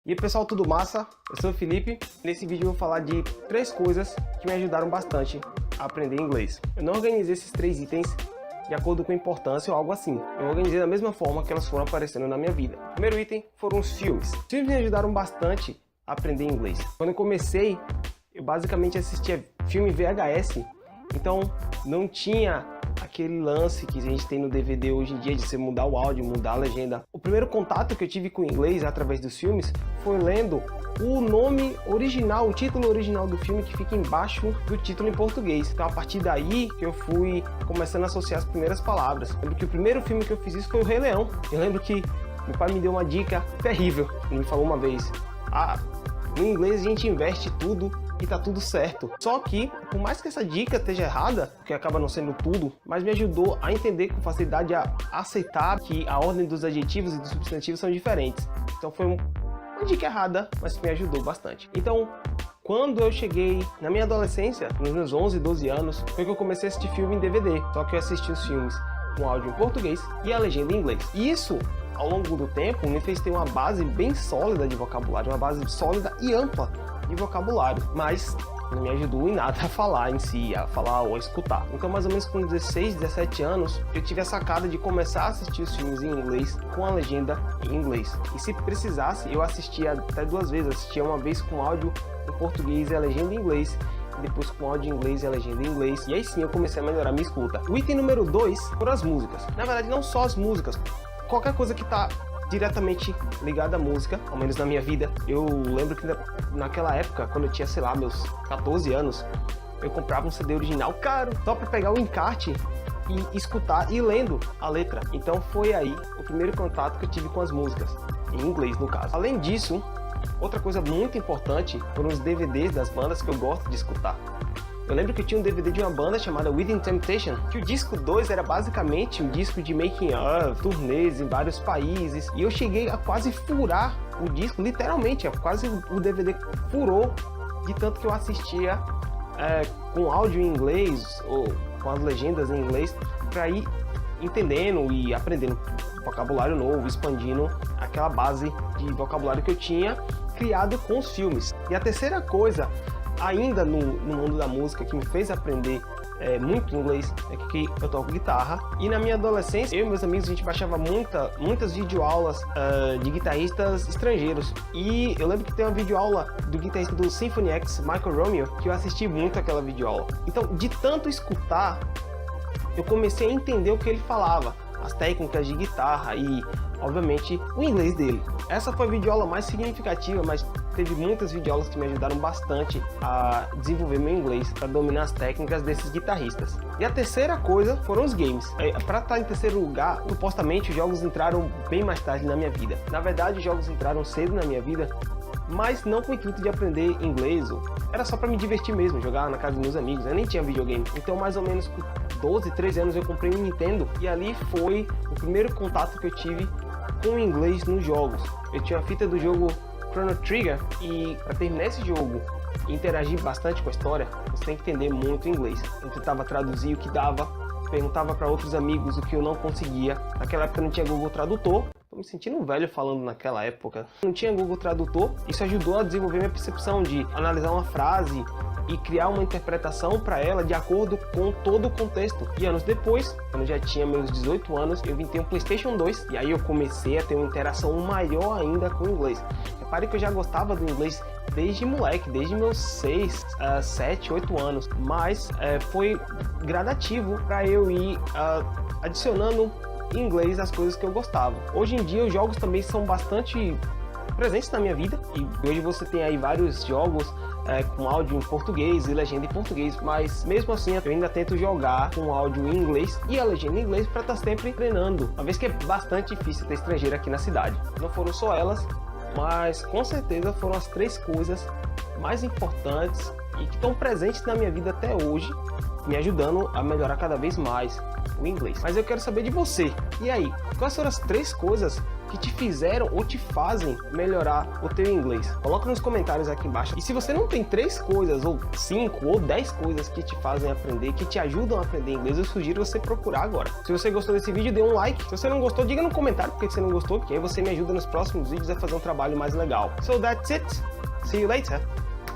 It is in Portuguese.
E aí pessoal, tudo massa? Eu sou o Felipe. Nesse vídeo eu vou falar de 3 coisas que me ajudaram bastante a aprender inglês. Eu não organizei esses 3 itens de acordo com a importância ou algo assim. Eu organizei da mesma forma que elas foram aparecendo na minha vida. O primeiro item foram os filmes. Os filmes me ajudaram bastante a aprender inglês. Quando eu comecei, eu basicamente assistia filme VHS, então não tinha aquele lance que a gente tem no DVD hoje em dia de você mudar o áudio, mudar a legenda. O primeiro contato que eu tive com o inglês através dos filmes foi lendo o nome original, o título original do filme que fica embaixo do título em português. Então a partir daí que eu fui começando a associar as primeiras palavras. Eu lembro que o primeiro filme que eu fiz isso foi o Rei Leão. Eu lembro que meu pai me deu uma dica terrível. Ele me falou uma vez: no inglês a gente inverte tudo e tá tudo certo. Só que, por mais que essa dica esteja errada, que acaba não sendo tudo, mas me ajudou a entender com facilidade, a aceitar que a ordem dos adjetivos e dos substantivos são diferentes. Então foi uma dica errada, mas que me ajudou bastante. Então, quando eu cheguei na minha adolescência, nos meus 11, 12 anos, foi que eu comecei a assistir filme em DVD. Só que eu assisti os filmes com áudio em português e a legenda em inglês. E isso, ao longo do tempo, me fez ter uma base bem sólida de vocabulário, uma base sólida e ampla de vocabulário, mas não me ajudou em nada a falar em si, a falar ou a escutar. Então, mais ou menos com 16, 17 anos, eu tive a sacada de começar a assistir os filmes em inglês com a legenda em inglês. E se precisasse, eu assistia até 2 vezes. Assistia uma vez com áudio em português e a legenda em inglês, e depois com áudio em inglês e a legenda em inglês. E aí sim eu comecei a melhorar a minha escuta. O item número 2 foram as músicas. Na verdade, não só as músicas, qualquer coisa que tá diretamente ligada à música, ao menos na minha vida. Eu lembro que naquela época, quando eu tinha, sei lá, meus 14 anos, eu comprava um CD original caro, só para pegar o encarte e escutar e lendo a letra. Então foi aí o primeiro contato que eu tive com as músicas, em inglês no caso. Além disso, outra coisa muito importante foram os DVDs das bandas que eu gosto de escutar. Eu lembro que eu tinha um DVD de uma banda chamada Within Temptation, que o disco 2 era basicamente um disco de making of, turnês em vários países, e eu cheguei a quase furar o disco, literalmente, quase o DVD furou de tanto que eu assistia com áudio em inglês ou com as legendas em inglês para ir entendendo e aprendendo vocabulário novo, expandindo aquela base de vocabulário que eu tinha criado com os filmes. E a terceira coisa, ainda no mundo da música, que me fez aprender muito inglês, é que eu toco guitarra. E na minha adolescência, eu e meus amigos, a gente baixava muitas videoaulas de guitarristas estrangeiros. E eu lembro que tem uma videoaula do guitarrista do Symphony X, Michael Romeo, que eu assisti muito aquela videoaula. Então, de tanto escutar, eu comecei a entender o que ele falava, as técnicas de guitarra e, obviamente, o inglês dele. Essa foi a videoaula mais significativa, mas teve muitas videoaulas que me ajudaram bastante a desenvolver meu inglês, para dominar as técnicas desses guitarristas. E a terceira coisa foram os games. Para estar em terceiro lugar, supostamente os jogos entraram bem mais tarde na minha vida. Na verdade, os jogos entraram cedo na minha vida, mas não com o intuito de aprender inglês, era só para me divertir mesmo, jogar na casa dos meus amigos. Eu nem tinha videogame. Então, mais ou menos com 12, 13 anos, eu comprei um Nintendo, e ali foi o primeiro contato que eu tive com o inglês nos jogos. Eu tinha a fita do jogo Chrono Trigger, e para terminar esse jogo e interagir bastante com a história, você tem que entender muito inglês. Eu tentava traduzir o que dava, perguntava para outros amigos o que eu não conseguia. Naquela época não tinha Google Tradutor. Tô me sentindo velho falando naquela época. Não tinha Google Tradutor. Isso ajudou a desenvolver minha percepção de analisar uma frase e criar uma interpretação para ela de acordo com todo o contexto. E anos depois, quando eu já tinha meus 18 anos, eu vim ter um PlayStation 2, e aí eu comecei a ter uma interação maior ainda com o inglês. Repare que eu já gostava do inglês desde moleque, desde meus 6, 7, 8 anos, mas foi gradativo para eu ir adicionando em inglês as coisas que eu gostava. Hoje em dia os jogos também são bastante presentes na minha vida, e hoje você tem aí vários jogos com áudio em português e legenda em português, mas mesmo assim eu ainda tento jogar com áudio em inglês e a legenda em inglês para estar sempre treinando, uma vez que é bastante difícil ter estrangeiro aqui na cidade. Não foram só elas, mas com certeza foram as 3 coisas mais importantes e que estão presentes na minha vida até hoje, me ajudando a melhorar cada vez mais o inglês. Mas eu quero saber de você. E aí, quais foram as 3 coisas que te fizeram ou te fazem melhorar o teu inglês? Coloca nos comentários aqui embaixo. E se você não tem 3 coisas, ou 5, ou 10 coisas que te fazem aprender, que te ajudam a aprender inglês, eu sugiro você procurar agora. Se você gostou desse vídeo, dê um like. Se você não gostou, diga no comentário por que você não gostou, porque aí você me ajuda nos próximos vídeos a fazer um trabalho mais legal. So that's it. See you later.